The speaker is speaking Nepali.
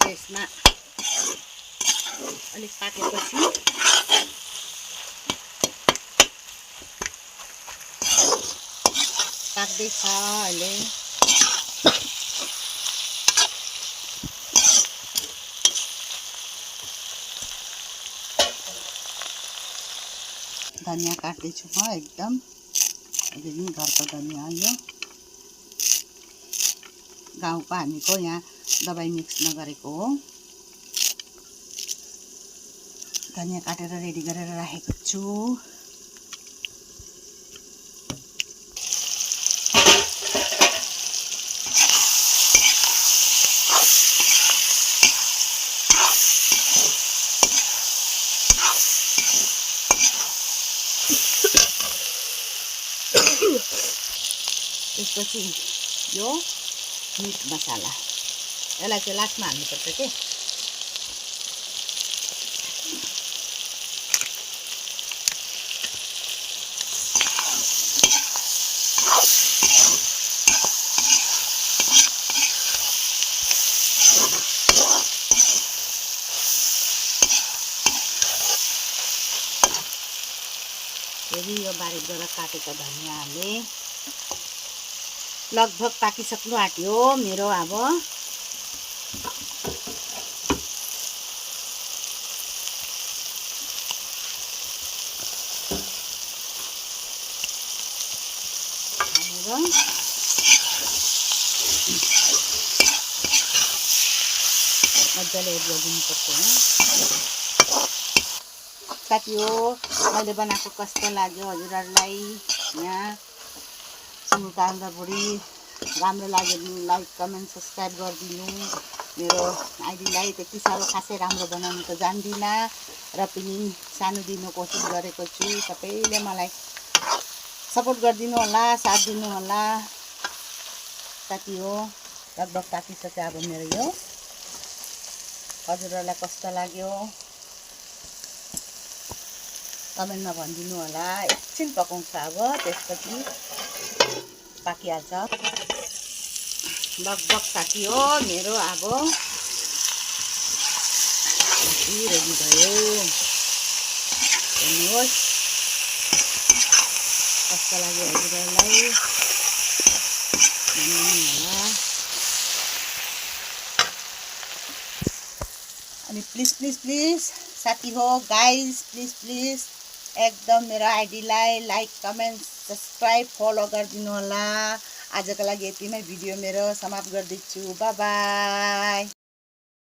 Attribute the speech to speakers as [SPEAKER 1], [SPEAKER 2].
[SPEAKER 1] यसमा अलिक पाकेपछि पाक्दैछ अहिले। धनिया काट्दैछु म एकदम घरको धनिया यो गाउँको हामीको यहाँ दबाई मिक्स नगरेको हो। धनिया काटेर रेडी गरेर राखेको छु। त्यसपछि यो मिट मसाला यसलाई चाहिँ लास्टमा हाल्नुपर्छ के। फेरि यो बारीक गरेर काटेको धनिया हाले। लगभग पाकिसक्नु आँट्यो मेरो अब। मजाले एड गरिदिनुपर्छ। साथी हो मैले बनाएको कस्तो लाग्यो हजुरहरूलाई? यहाँ सुमुका बुढी राम्रो लाग्यो भने लाइक कमेन्ट सब्सक्राइब गरिदिनु। मेरो आइडीलाई त्यति साह्रो खासै राम्रो बनाउनु त जान्दिनँ र पनि सानो दिनु कोसिस गरेको छु। सबैले मलाई सपोर्ट गरिदिनु होला, साथ दिनु होला। साथी हो लगभग पाकिसक्यो अब मेरो यो। हजुरहरूलाई कस्तो लाग्यो कमेन्टमा भनिदिनु होला। एकछिन पकाउँछ अब त्यसपछि पाकिहाल्छ। लगभग साथी हो मेरो अब रेडी भयो। हेर्नुहोस् कस्तो लाग्यो हजुरहरूलाई भनिदिनु होला। अनि प्लिज साथी हो गाइज प्लिज एकदम मेरो आइडीलाई लाइक कमेन्ट सब्सक्राइब फलो गरिदिनु होला। आजको लागि यतिमै भिडियो मेरो समाप्त गर्दैछु। By by.